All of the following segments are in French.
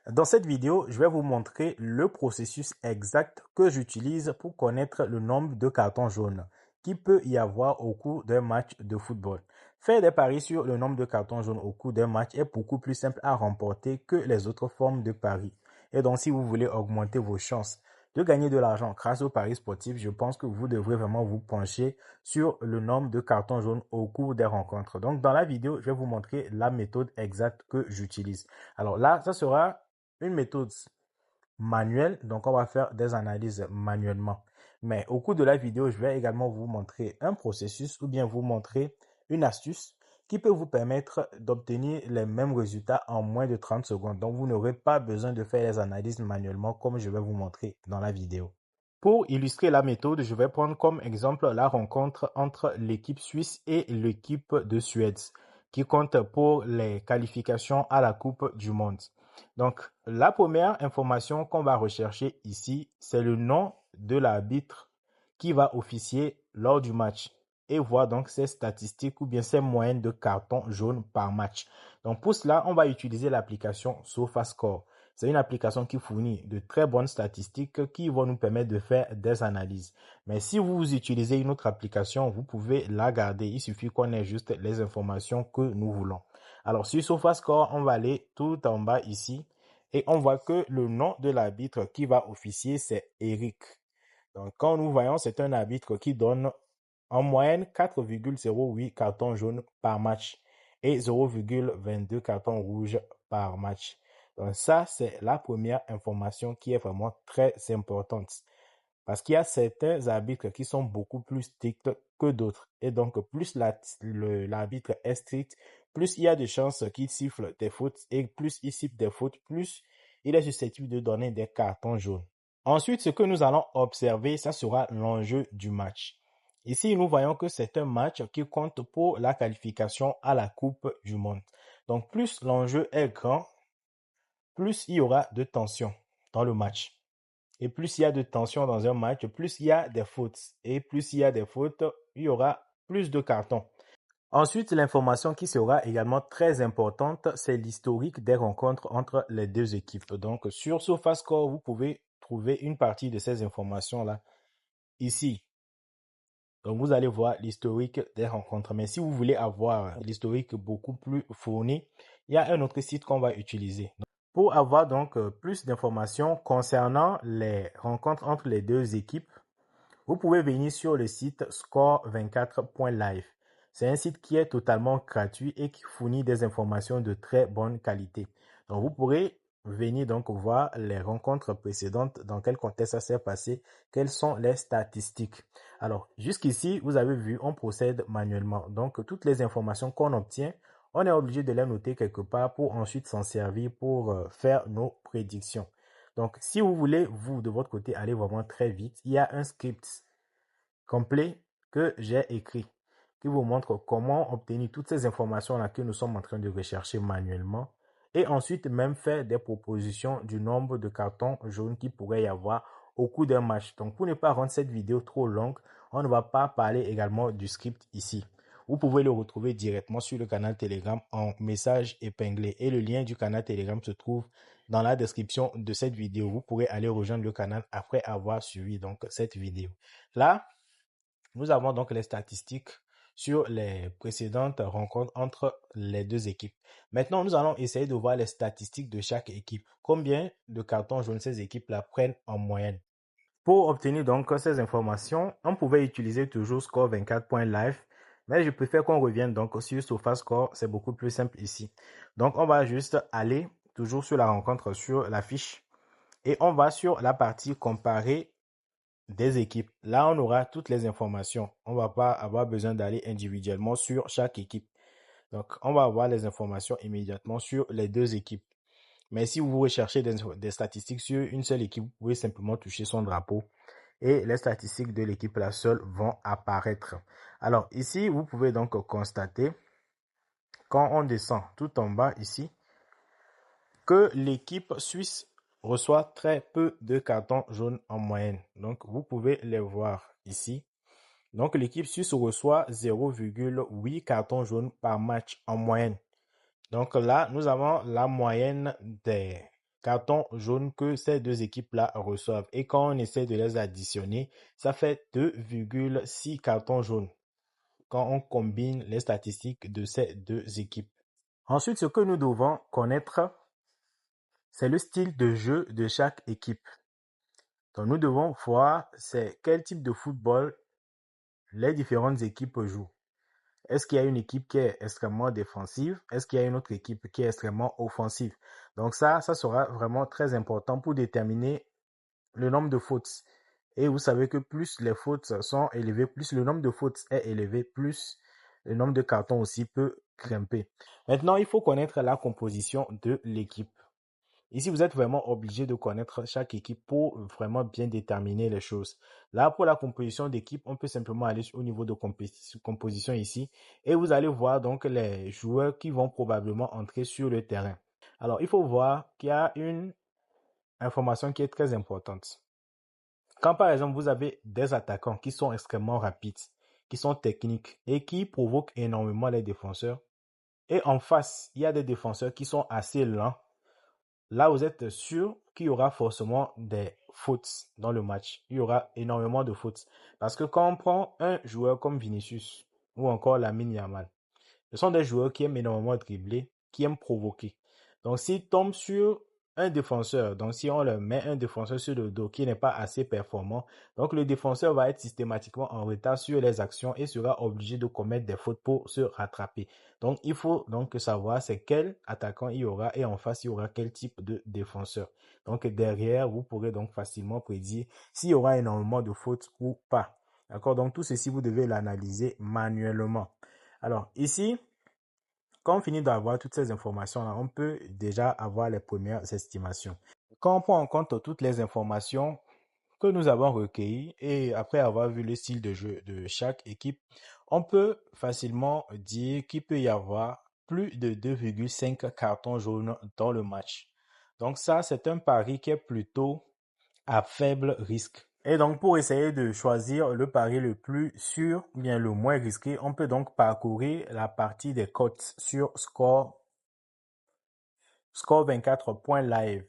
Dans cette vidéo, je vais vous montrer le processus exact que j'utilise pour connaître le nombre de cartons jaunes qu'il peut y avoir au cours d'un match de football. Faire des paris sur le nombre de cartons jaunes au cours d'un match est beaucoup plus simple à remporter que les autres formes de paris. Et donc, si vous voulez augmenter vos chances de gagner de l'argent grâce aux paris sportifs, je pense que vous devrez vraiment vous pencher sur le nombre de cartons jaunes au cours des rencontres. Donc, dans la vidéo, je vais vous montrer la méthode exacte que j'utilise. Alors là, ça sera une méthode manuelle, donc on va faire des analyses manuellement. Mais au cours de la vidéo, je vais également vous montrer un processus ou bien vous montrer une astuce qui peut vous permettre d'obtenir les mêmes résultats en moins de 30 secondes. Donc, vous n'aurez pas besoin de faire les analyses manuellement comme je vais vous montrer dans la vidéo. Pour illustrer la méthode, je vais prendre comme exemple la rencontre entre l'équipe suisse et l'équipe de Suède qui compte pour les qualifications à la Coupe du Monde. Donc, la première information qu'on va rechercher ici, c'est le nom de l'arbitre qui va officier lors du match et voir donc ses statistiques ou bien ses moyennes de cartons jaunes par match. Donc, pour cela, on va utiliser l'application SofaScore. C'est une application qui fournit de très bonnes statistiques qui vont nous permettre de faire des analyses. Mais si vous utilisez une autre application, vous pouvez la garder. Il suffit qu'on ait juste les informations que nous voulons. Alors, sur SofaScore, on va aller tout en bas ici et on voit que le nom de l'arbitre qui va officier, c'est Eric. Donc, quand nous voyons, c'est un arbitre qui donne en moyenne 4,08 cartons jaunes par match et 0,22 cartons rouges par match. Donc, ça, c'est la première information qui est vraiment très importante. Parce qu'il y a certains arbitres qui sont beaucoup plus stricts que d'autres. Et donc, plus l'arbitre est strict, plus il y a de chances qu'il siffle des fautes. Et plus il siffle des fautes, plus il est susceptible de donner des cartons jaunes. Ensuite, ce que nous allons observer, ça sera l'enjeu du match. Ici, nous voyons que c'est un match qui compte pour la qualification à la Coupe du Monde. Donc, plus l'enjeu est grand, plus il y aura de tension dans le match. Et plus il y a de tension dans un match, plus il y a des fautes. Et plus il y a des fautes, il y aura plus de cartons. Ensuite, l'information qui sera également très importante, c'est l'historique des rencontres entre les deux équipes. Donc, sur SofaScore, vous pouvez trouver une partie de ces informations-là ici. Donc, vous allez voir l'historique des rencontres. Mais si vous voulez avoir l'historique beaucoup plus fourni, il y a un autre site qu'on va utiliser. Pour avoir donc plus d'informations concernant les rencontres entre les deux équipes, vous pouvez venir sur le site score24.live. C'est un site qui est totalement gratuit et qui fournit des informations de très bonne qualité. Donc, vous pourrez venir donc voir les rencontres précédentes, dans quel contexte ça s'est passé, quelles sont les statistiques. Alors, jusqu'ici, vous avez vu, on procède manuellement. Donc, toutes les informations qu'on obtient, on est obligé de les noter quelque part pour ensuite s'en servir pour faire nos prédictions. Donc, si vous voulez, vous, de votre côté, aller vraiment très vite, il y a un script complet que j'ai écrit qui vous montre comment obtenir toutes ces informations-là que nous sommes en train de rechercher manuellement et ensuite même faire des propositions du nombre de cartons jaunes qu'il pourrait y avoir au cours d'un match. Donc, pour ne pas rendre cette vidéo trop longue, on ne va pas parler également du script ici. Vous pouvez le retrouver directement sur le canal Telegram en message épinglé et le lien du canal Telegram se trouve dans la description de cette vidéo. Vous pourrez aller rejoindre le canal après avoir suivi donc cette vidéo. Là, nous avons donc les statistiques sur les précédentes rencontres entre les deux équipes. Maintenant, nous allons essayer de voir les statistiques de chaque équipe. Combien de cartons jaunes ces équipes-là prennent en moyenne. Pour obtenir donc ces informations, on pouvait utiliser toujours score24.live, mais je préfère qu'on revienne donc sur SofaScore, c'est beaucoup plus simple ici. Donc, on va juste aller toujours sur la rencontre sur la fiche et on va sur la partie comparer des équipes. Là, on aura toutes les informations. On ne va pas avoir besoin d'aller individuellement sur chaque équipe. Donc, on va avoir les informations immédiatement sur les deux équipes. Mais si vous recherchez des statistiques sur une seule équipe, vous pouvez simplement toucher son drapeau et les statistiques de l'équipe la seule vont apparaître. Alors, ici, vous pouvez donc constater, quand on descend tout en bas ici, que l'équipe suisse reçoit très peu de cartons jaunes en moyenne. Donc, vous pouvez les voir ici. Donc, l'équipe suisse reçoit 0,8 cartons jaunes par match en moyenne. Donc là, nous avons la moyenne des cartons jaunes que ces deux équipes-là reçoivent. Et quand on essaie de les additionner, ça fait 2,6 cartons jaunes quand on combine les statistiques de ces deux équipes. Ensuite, ce que nous devons connaître, c'est le style de jeu de chaque équipe. Donc, nous devons voir c'est quel type de football les différentes équipes jouent. Est-ce qu'il y a une équipe qui est extrêmement défensive? Est-ce qu'il y a une autre équipe qui est extrêmement offensive? Donc ça sera vraiment très important pour déterminer le nombre de fautes. Et vous savez que plus les fautes sont élevées, plus le nombre de fautes est élevé, plus le nombre de cartons aussi peut grimper. Maintenant, il faut connaître la composition de l'équipe. Ici, vous êtes vraiment obligé de connaître chaque équipe pour vraiment bien déterminer les choses. Là, pour la composition d'équipe, on peut simplement aller au niveau de composition ici et vous allez voir donc les joueurs qui vont probablement entrer sur le terrain. Alors, il faut voir qu'il y a une information qui est très importante. Quand par exemple, vous avez des attaquants qui sont extrêmement rapides, qui sont techniques et qui provoquent énormément les défenseurs, et en face, il y a des défenseurs qui sont assez lents, là, vous êtes sûr qu'il y aura forcément des fautes dans le match. Il y aura énormément de fautes. Parce que quand on prend un joueur comme Vinicius ou encore Lamine Yamal, ce sont des joueurs qui aiment énormément dribbler, qui aiment provoquer. Donc, s'ils tombent sur un défenseur, donc si on leur met un défenseur sur le dos qui n'est pas assez performant, donc le défenseur va être systématiquement en retard sur les actions et sera obligé de commettre des fautes pour se rattraper. Donc, il faut donc savoir c'est quel attaquant il y aura et en face, il y aura quel type de défenseur. Donc, derrière, vous pourrez donc facilement prédire s'il y aura énormément de fautes ou pas. D'accord? Donc, tout ceci, vous devez l'analyser manuellement. Alors, ici, quand on finit d'avoir toutes ces informations-là, on peut déjà avoir les premières estimations. Quand on prend en compte toutes les informations que nous avons recueillies et après avoir vu le style de jeu de chaque équipe, on peut facilement dire qu'il peut y avoir plus de 2,5 cartons jaunes dans le match. Donc ça, c'est un pari qui est plutôt à faible risque. Et donc, pour essayer de choisir le pari le plus sûr, ou bien le moins risqué, on peut donc parcourir la partie des cotes sur score24.live.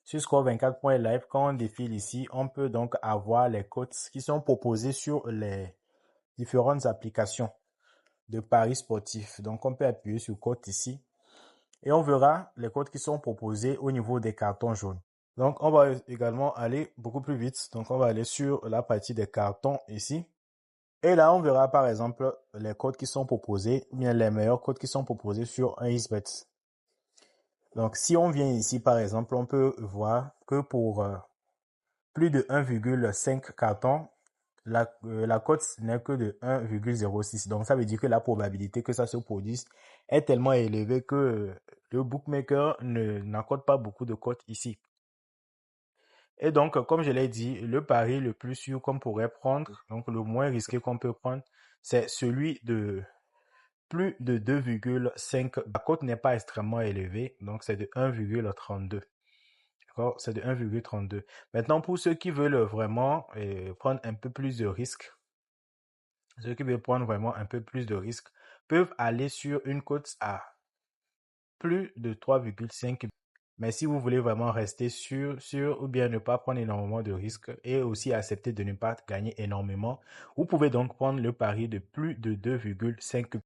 Sur score24.live, quand on défile ici, on peut donc avoir les cotes qui sont proposées sur les différentes applications de paris sportifs. Donc, on peut appuyer sur cotes ici et on verra les cotes qui sont proposées au niveau des cartons jaunes. Donc, on va également aller beaucoup plus vite. Donc, on va aller sur la partie des cartons ici. Et là, on verra par exemple les codes qui sont proposés, ou bien les meilleurs codes qui sont proposés sur un XBet. Donc, si on vient ici, par exemple, on peut voir que pour plus de 1,5 cartons, la cote n'est que de 1,06. Donc, ça veut dire que la probabilité que ça se produise est tellement élevée que le bookmaker n'accorde pas beaucoup de cotes ici. Et donc, comme je l'ai dit, le pari le plus sûr qu'on pourrait prendre, donc le moins risqué qu'on peut prendre, c'est celui de plus de 2,5. La cote n'est pas extrêmement élevée, donc c'est de 1,32. D'accord? C'est de 1,32. Maintenant, pour ceux qui veulent vraiment prendre un peu plus de risques, ceux qui veulent prendre vraiment un peu plus de risques peuvent aller sur une cote à plus de 3,5. Mais si vous voulez vraiment rester sûr ou bien ne pas prendre énormément de risques et aussi accepter de ne pas gagner énormément, vous pouvez donc prendre le pari de plus de 2,5.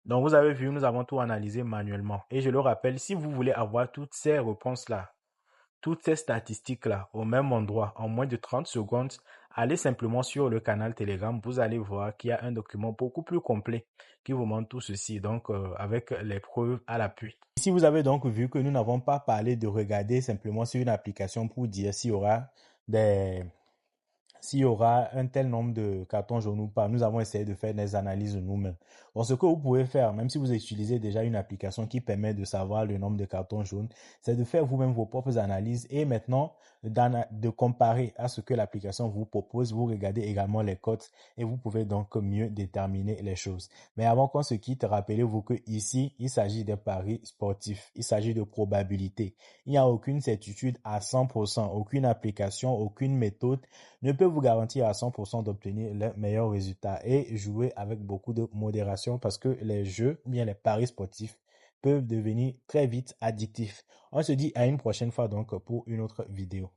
Donc vous avez vu, nous avons tout analysé manuellement. Et je le rappelle, si vous voulez avoir toutes ces réponses-là, toutes ces statistiques-là au même endroit en moins de 30 secondes, allez simplement sur le canal Telegram. Vous allez voir qu'il y a un document beaucoup plus complet qui vous montre tout ceci, donc avec les preuves à l'appui. Ici, vous avez donc vu que nous n'avons pas parlé de regarder simplement sur une application pour dire s'il y aura un tel nombre de cartons jaunes ou pas. Nous avons essayé de faire des analyses nous-mêmes. Donc, ce que vous pouvez faire, même si vous utilisez déjà une application qui permet de savoir le nombre de cartons jaunes, c'est de faire vous-même vos propres analyses et maintenant de comparer à ce que l'application vous propose. Vous regardez également les cotes et vous pouvez donc mieux déterminer les choses. Mais avant qu'on se quitte, rappelez-vous que ici, il s'agit de paris sportifs. Il s'agit de probabilité. Il n'y a aucune certitude à 100%, aucune application, aucune méthode ne peut vous garantir à 100% d'obtenir les meilleurs résultats et jouer avec beaucoup de modération parce que les jeux, bien les paris sportifs peuvent devenir très vite addictifs. On se dit à une prochaine fois donc pour une autre vidéo.